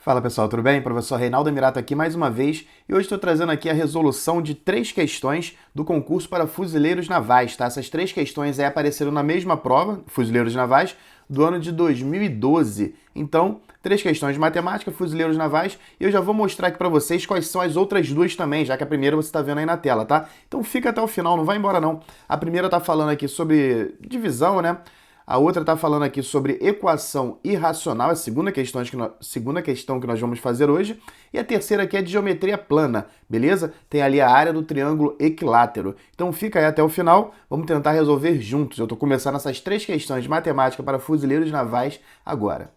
Fala pessoal, tudo bem? Professor Reinaldo Emirato aqui mais uma vez e hoje estou trazendo aqui a resolução de 3 questões do concurso para fuzileiros navais, tá? Essas 3 questões aí apareceram na mesma prova, fuzileiros navais, do ano de 2012. Então, 3 questões de matemática, fuzileiros navais, e eu já vou mostrar aqui para vocês quais são as outras duas também, já que a primeira você está vendo aí na tela, tá? Então fica até o final, não vai embora não. A primeira está falando aqui sobre divisão, né? A outra está falando aqui sobre equação irracional, a segunda questão que nós vamos fazer hoje. E a terceira aqui é de geometria plana, beleza? Tem ali a área do triângulo equilátero. Então fica aí até o final, vamos tentar resolver juntos. Eu estou começando essas 3 questões de matemática para fuzileiros navais agora.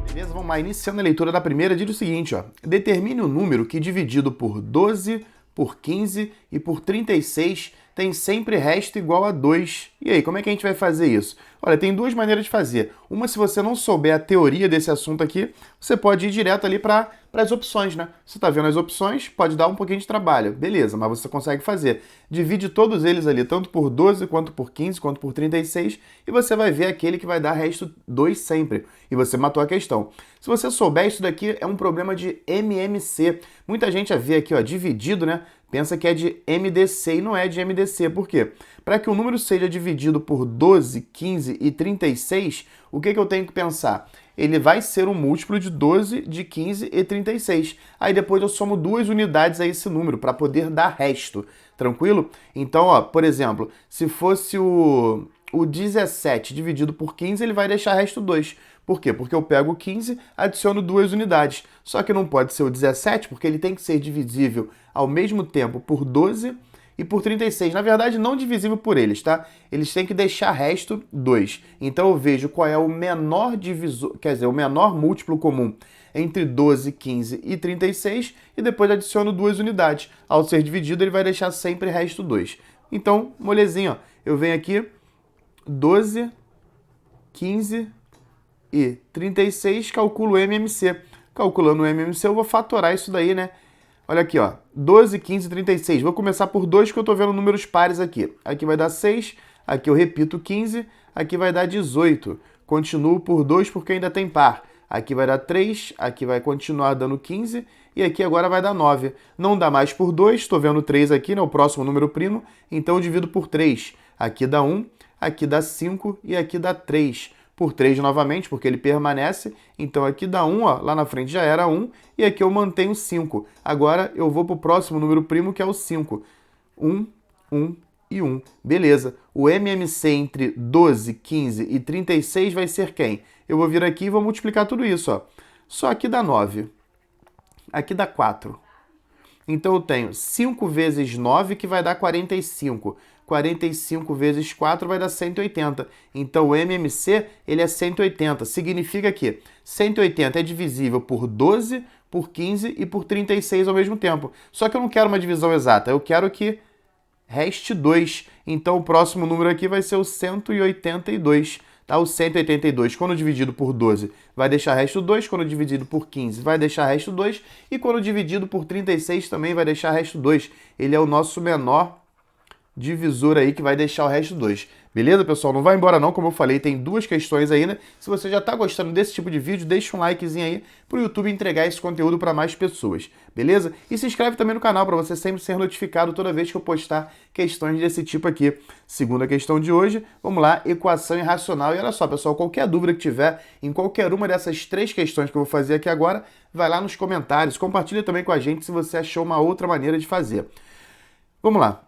Beleza? Vamos lá, iniciando a leitura da primeira, diz o seguinte, ó. Determine o número que dividido por 12, por 15 e por 36 tem sempre resto igual a 2. E aí, como é que a gente vai fazer isso? Olha, tem duas maneiras de fazer. Uma, se você não souber a teoria desse assunto aqui, você pode ir direto ali para as opções, né? Você está vendo as opções, pode dar um pouquinho de trabalho. Beleza, mas você consegue fazer. Divide todos eles ali, tanto por 12, quanto por 15, quanto por 36, e você vai ver aquele que vai dar resto 2 sempre. E você matou a questão. Se você souber, isso daqui é um problema de MMC. Muita gente vê aqui, ó, dividido, né? Pensa que é de MDC e não é de MDC. Por quê? Para que o número seja dividido por 12, 15 e 36, o que eu tenho que pensar? Ele vai ser um múltiplo de 12, de 15 e 36. Aí depois eu somo 2 unidades a esse número para poder dar resto. Tranquilo? Então, ó, por exemplo, se fosse o 17 dividido por 15, ele vai deixar resto 2. Por quê? Porque eu pego o 15, adiciono 2 unidades. Só que não pode ser o 17, porque ele tem que ser divisível ao mesmo tempo por 12 e por 36. Na verdade, não divisível por eles, tá? Eles têm que deixar resto 2. Então eu vejo qual é o menor divisor, quer dizer, o menor múltiplo comum entre 12, 15 e 36 e depois adiciono 2 unidades. Ao ser dividido, ele vai deixar sempre resto 2. Então, molezinha, ó, eu venho aqui 12, 15 e 36, calculo o MMC. Calculando o MMC, eu vou fatorar isso daí, né? Olha aqui, ó, 12, 15, 36. Vou começar por 2, que eu estou vendo números pares aqui. Aqui vai dar 6, aqui eu repito 15, aqui vai dar 18. Continuo por 2 porque ainda tem par. Aqui vai dar 3, aqui vai continuar dando 15 e aqui agora vai dar 9. Não dá mais por 2, estou vendo 3 aqui, né, o próximo número primo, então eu divido por 3. Aqui dá 1, aqui dá 5 e aqui dá 3. Por 3 novamente, porque ele permanece. Então aqui dá 1, ó, lá na frente já era 1, e aqui eu mantenho 5. Agora eu vou para o próximo número primo, que é o 5. 1, 1 e 1. Beleza. O MMC entre 12, 15 e 36 vai ser quem? Eu vou vir aqui e vou multiplicar tudo isso, ó. Só aqui dá 9. Aqui dá 4. Então eu tenho 5 vezes 9, que vai dar 45. 45 vezes 4 vai dar 180. Então o MMC ele é 180. Significa que 180 é divisível por 12, por 15 e por 36 ao mesmo tempo. Só que eu não quero uma divisão exata, eu quero que reste 2. Então o próximo número aqui vai ser o 182. Tá? O 182, quando dividido por 12, vai deixar resto 2. Quando dividido por 15, vai deixar resto 2. E quando dividido por 36, também vai deixar resto 2. Ele é o nosso menor divisor aí que vai deixar o resto 2. Beleza, pessoal? Não vai embora não, como eu falei, tem 2 questões ainda. Se você já está gostando desse tipo de vídeo, deixa um likezinho aí para o YouTube entregar esse conteúdo para mais pessoas, beleza? E se inscreve também no canal para você sempre ser notificado toda vez que eu postar questões desse tipo aqui. Segunda questão de hoje, vamos lá, equação irracional. E olha só, pessoal, qualquer dúvida que tiver em qualquer uma dessas 3 questões que eu vou fazer aqui agora, vai lá nos comentários, compartilha também com a gente se você achou uma outra maneira de fazer. Vamos lá.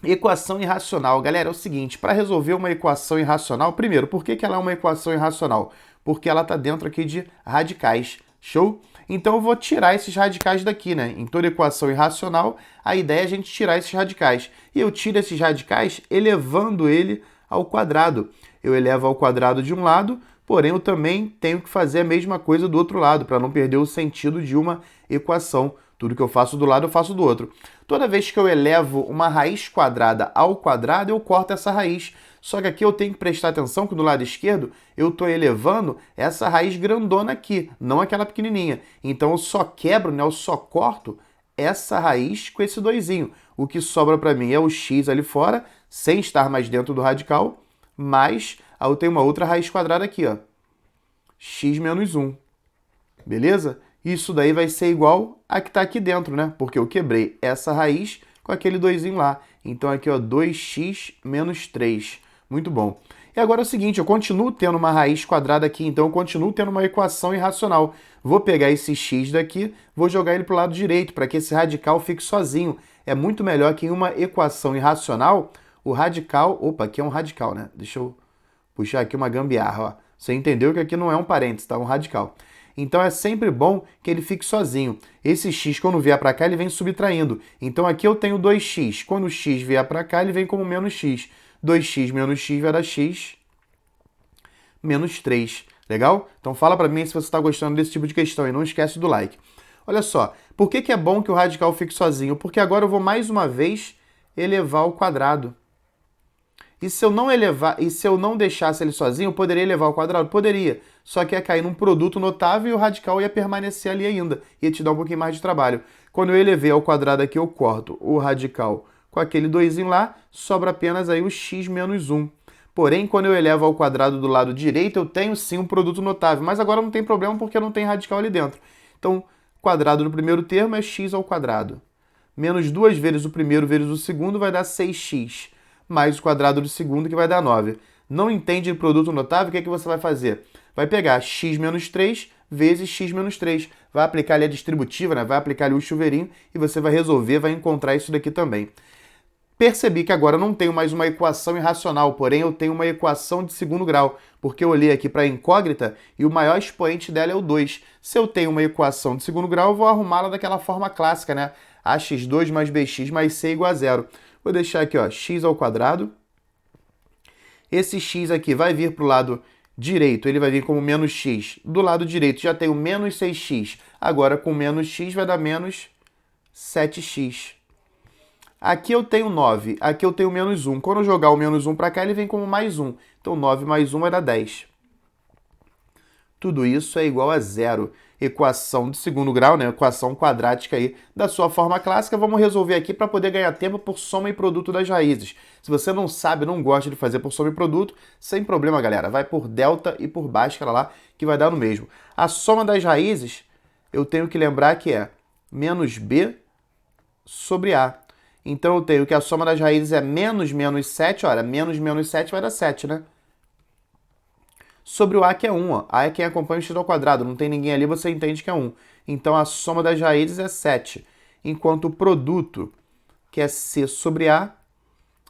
Equação irracional. Galera, é o seguinte, para resolver uma equação irracional, primeiro, por que ela é uma equação irracional? Porque ela está dentro aqui de radicais. Show? Então eu vou tirar esses radicais daqui, né? Em toda equação irracional, a ideia é a gente tirar esses radicais. E eu tiro esses radicais elevando ele ao quadrado. Eu elevo ao quadrado de um lado, porém eu também tenho que fazer a mesma coisa do outro lado, para não perder o sentido de uma equação. Tudo que eu faço do lado, eu faço do outro. Toda vez que eu elevo uma raiz quadrada ao quadrado, eu corto essa raiz. Só que aqui eu tenho que prestar atenção que do lado esquerdo eu estou elevando essa raiz grandona aqui, não aquela pequenininha. Então eu só quebro, né, eu só corto essa raiz com esse doisinho. O que sobra para mim é o x ali fora, sem estar mais dentro do radical, mas eu tenho uma outra raiz quadrada aqui, ó. x menos 1. Beleza? Isso daí vai ser igual a que está aqui dentro, né? Porque eu quebrei essa raiz com aquele 2 lá. Então aqui, ó, 2x menos 3. Muito bom. E agora é o seguinte, eu continuo tendo uma raiz quadrada aqui, então eu continuo tendo uma equação irracional. Vou pegar esse x daqui, vou jogar ele para o lado direito, para que esse radical fique sozinho. É muito melhor que em uma equação irracional, o radical... Opa, aqui é um radical, né? Deixa eu puxar aqui uma gambiarra, ó. Você entendeu que aqui não é um parênteses, tá? É um radical. Então é sempre bom que ele fique sozinho. Esse x, quando vier para cá, ele vem subtraindo. Então aqui eu tenho 2x. Quando o x vier para cá, ele vem como menos x. 2x menos x vai dar x menos 3. Legal? Então fala para mim se você está gostando desse tipo de questão e não esquece do like. Olha só, por que é bom que o radical fique sozinho? Porque agora eu vou mais uma vez elevar ao quadrado. E se eu não deixasse ele sozinho, eu poderia elevar ao quadrado? Poderia. Só que ia cair num produto notável e o radical ia permanecer ali ainda. Ia te dar um pouquinho mais de trabalho. Quando eu elevei ao quadrado aqui, eu corto o radical com aquele 2 lá, sobra apenas aí o x menos 1. Porém, quando eu elevo ao quadrado do lado direito, eu tenho sim um produto notável. Mas agora não tem problema porque não tem radical ali dentro. Então, quadrado no primeiro termo é x ao quadrado. Menos 2 vezes o primeiro vezes o segundo vai dar 6x. Mais o quadrado do segundo, que vai dar 9. Não entende produto notável, o que é que você vai fazer? Vai pegar x menos 3 vezes x menos 3. Vai aplicar ali a distributiva, né? Vai aplicar ali o chuveirinho e você vai resolver, vai encontrar isso daqui também. Percebi que agora eu não tenho mais uma equação irracional, porém eu tenho uma equação de segundo grau, porque eu olhei aqui para a incógnita e o maior expoente dela é o 2. Se eu tenho uma equação de segundo grau, eu vou arrumá-la daquela forma clássica, né? ax2 mais bx mais c igual a zero. Vou deixar aqui, ó, x ao quadrado. Esse x aqui vai vir para o lado direito, ele vai vir como menos x. Do lado direito já tenho menos 6x. Agora com menos x vai dar menos 7x. Aqui eu tenho 9, aqui eu tenho menos 1. Quando eu jogar o menos 1 para cá, ele vem como mais 1. Então 9 mais 1 vai dar 10. Tudo isso é igual a zero. Equação de segundo grau, né? Equação quadrática aí da sua forma clássica. Vamos resolver aqui para poder ganhar tempo por soma e produto das raízes. Se você não sabe, não gosta de fazer por soma e produto, sem problema, galera. Vai por delta e por bhaskara lá, que vai dar no mesmo. A soma das raízes, eu tenho que lembrar que é menos b sobre a. Então eu tenho que a soma das raízes é menos 7. Olha, menos 7 vai dar 7, né? Sobre o a, que é 1, ó. A é quem acompanha o x ao quadrado. Não tem ninguém ali, você entende que é 1. Então, a soma das raízes é 7. Enquanto o produto, que é c sobre a,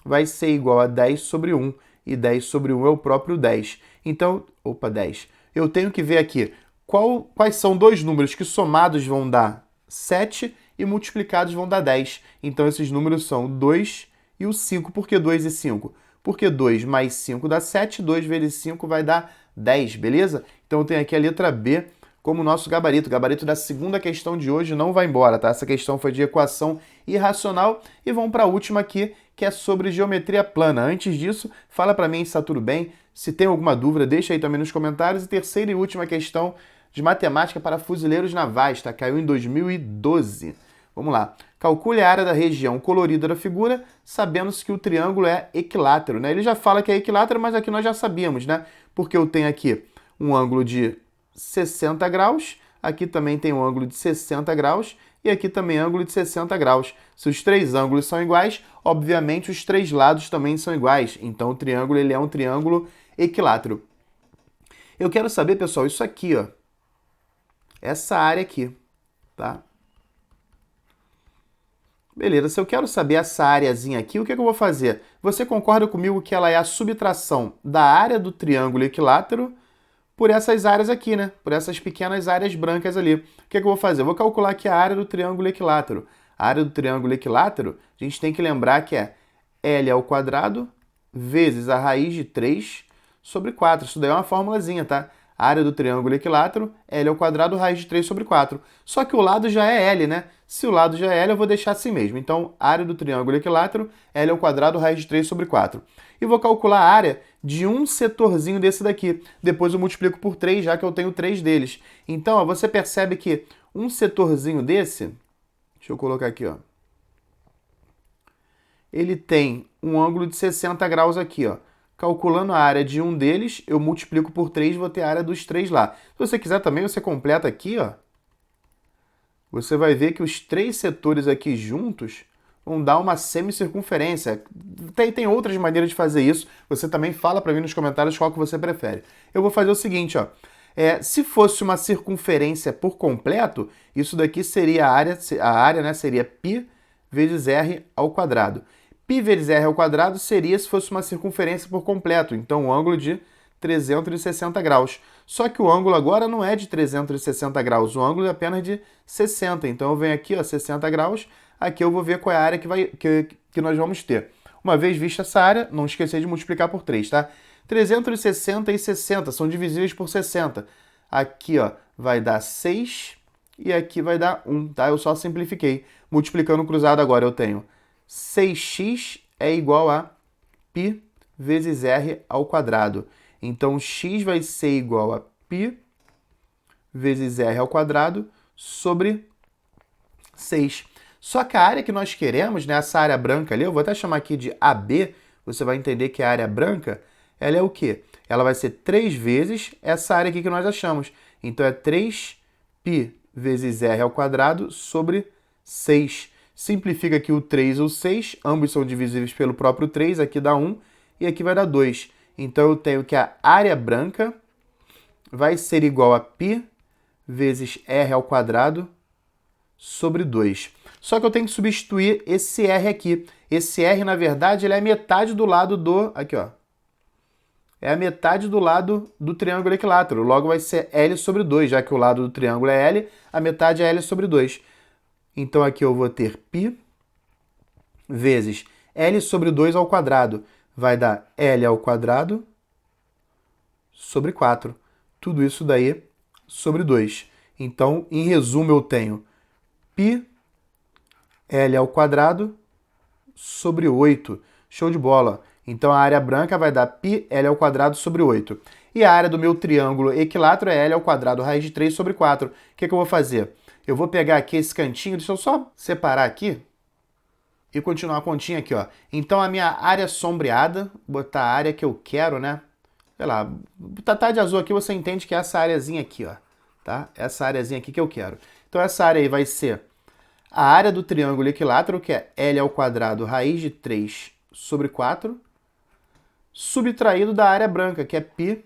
vai ser igual a 10 sobre 1. E 10 sobre 1 é o próprio 10. Então, 10. Eu tenho que ver aqui quais são dois números que somados vão dar 7 e multiplicados vão dar 10. Então, esses números são 2 e o 5. Por que 2 e 5? Porque 2 mais 5 dá 7, 2 vezes 5 vai dar 10, beleza? Então eu tenho aqui a letra B como nosso gabarito. O gabarito da segunda questão de hoje não vai embora, tá? Essa questão foi de equação irracional. E vamos para a última aqui, que é sobre geometria plana. Antes disso, fala para mim se está tudo bem. Se tem alguma dúvida, deixa aí também nos comentários. E terceira e última questão de matemática para fuzileiros navais, tá? Caiu em 2012. Vamos lá. Calcule a área da região colorida da figura, sabendo-se que o triângulo é equilátero, né? Ele já fala que é equilátero, mas aqui nós já sabíamos, né? Porque eu tenho aqui um ângulo de 60 graus, aqui também tem um ângulo de 60 graus e aqui também ângulo de 60 graus. Se os três ângulos são iguais, obviamente os três lados também são iguais. Então o triângulo ele é um triângulo equilátero. Eu quero saber, pessoal, isso aqui, ó. Essa área aqui, tá? Beleza, se eu quero saber essa areazinha aqui, o que eu vou fazer? Você concorda comigo que ela é a subtração da área do triângulo equilátero por essas áreas aqui, né? Por essas pequenas áreas brancas ali. O que eu vou fazer? Eu vou calcular aqui a área do triângulo equilátero. A área do triângulo equilátero, a gente tem que lembrar que é L ao quadrado vezes a raiz de 3 sobre 4. Isso daí é uma formulazinha, tá? A área do triângulo equilátero, L ao quadrado, raiz de 3 sobre 4. Só que o lado já é L, né? Se o lado já é L, eu vou deixar assim mesmo. Então, área do triângulo equilátero, L ao quadrado, raiz de 3 sobre 4. E vou calcular a área de um setorzinho desse daqui. Depois eu multiplico por 3, já que eu tenho 3 deles. Então, ó, você percebe que um setorzinho desse, deixa eu colocar aqui, ó. Ele tem um ângulo de 60 graus aqui, ó. Calculando a área de um deles, eu multiplico por 3 e vou ter a área dos 3 lá. Se você quiser também, você completa aqui, ó. Você vai ver que os 3 setores aqui juntos vão dar uma semicircunferência. Tem outras maneiras de fazer isso. Você também fala para mim nos comentários qual que você prefere. Eu vou fazer o seguinte, ó. Se fosse uma circunferência por completo, isso daqui seria a área, né, seria π vezes r ao quadrado. Π vezes r ao quadrado seria se fosse uma circunferência por completo, então um ângulo de 360 graus. Só que o ângulo agora não é de 360 graus, o ângulo é apenas de 60. Então eu venho aqui, ó, 60 graus, aqui eu vou ver qual é a área que nós vamos ter. Uma vez vista essa área, não esquecer de multiplicar por 3, tá? 360 e 60 são divisíveis por 60. Aqui, ó, vai dar 6 e aqui vai dar 1, tá? Eu só simplifiquei. Multiplicando cruzado agora eu tenho 6x é igual a π vezes r ao quadrado. Então, x vai ser igual a π vezes r ao quadrado sobre 6. Só que a área que nós queremos, né, essa área branca ali, eu vou até chamar aqui de AB, você vai entender que a área branca, ela é o quê? Ela vai ser 3 vezes essa área aqui que nós achamos. Então, é 3π vezes r ao quadrado sobre 6. Simplifica aqui o 3 ou 6, ambos são divisíveis pelo próprio 3, aqui dá 1 e aqui vai dar 2. Então, eu tenho que a área branca vai ser igual a π vezes r ao quadrado sobre 2. Só que eu tenho que substituir esse r aqui. Esse r, na verdade, ele é metade do lado do... Aqui, ó. É a metade do lado do triângulo equilátero. Logo, vai ser L sobre 2, já que o lado do triângulo é L, a metade é L sobre 2. Então, aqui eu vou ter π vezes L sobre 2 ao quadrado. Vai dar L ao quadrado sobre 4. Tudo isso daí sobre 2. Então, em resumo, eu tenho π L ao quadrado sobre 8. Show de bola. Então, a área branca vai dar π L ao quadrado sobre 8. E a área do meu triângulo equilátero é L ao quadrado raiz de 3 sobre 4. O que eu vou fazer? Eu vou pegar aqui esse cantinho, deixa eu só separar aqui e continuar a continha aqui, ó. Então, a minha área sombreada, botar a área que eu quero, né? Sei lá, tá de azul aqui, você entende que é essa areazinha aqui, ó. Tá? Essa areazinha aqui que eu quero. Então, essa área aí vai ser a área do triângulo equilátero, que é L ao quadrado raiz de 3 sobre 4, subtraído da área branca, que é π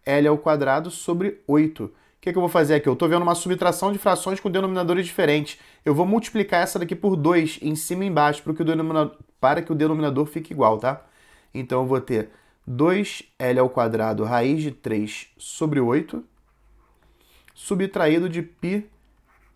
L ao quadrado sobre 8. O que eu vou fazer aqui? Eu estou vendo uma subtração de frações com denominadores diferentes. Eu vou multiplicar essa daqui por 2, em cima e embaixo, para que o denominador fique igual, tá? Então, eu vou ter 2L ao quadrado raiz de 3 sobre 8, subtraído de π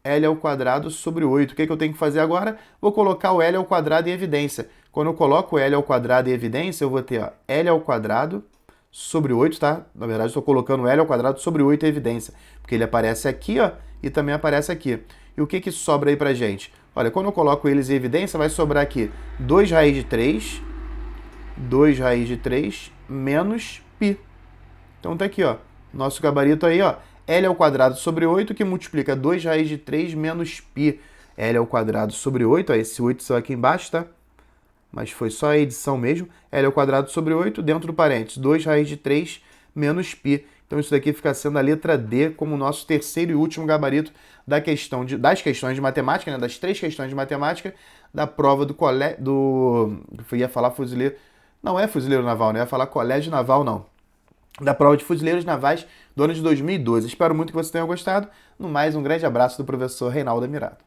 L ao quadrado sobre 8. O que eu tenho que fazer agora? Vou colocar o L ao quadrado em evidência. Quando eu coloco o L ao quadrado em evidência, eu vou ter, ó, L ao quadrado sobre 8, tá? Na verdade, estou colocando L ao quadrado sobre 8 em evidência, porque ele aparece aqui, ó, e também aparece aqui. E o que sobra aí pra gente? Olha, quando eu coloco eles em evidência, vai sobrar aqui 2 raiz de 3, 2 raiz de 3 menos π. Então tá aqui, ó, nosso gabarito aí, ó, L ao quadrado sobre 8, que multiplica 2 raiz de 3 menos π. L ao quadrado sobre 8, ó, esse 8 só aqui embaixo, tá? Mas foi só a edição mesmo. L ao quadrado sobre 8, dentro do parênteses, 2 raiz de 3 menos π. Então isso daqui fica sendo a letra D como o nosso terceiro e último gabarito das questões de matemática, né? Das 3 questões de matemática da prova do colégio... Eu ia falar fuzileiro... Não é fuzileiro naval, né? Eu ia falar colégio naval, não. Da prova de fuzileiros navais do ano de 2012. Espero muito que você tenha gostado. No mais, um grande abraço do professor Reinaldo Amirato.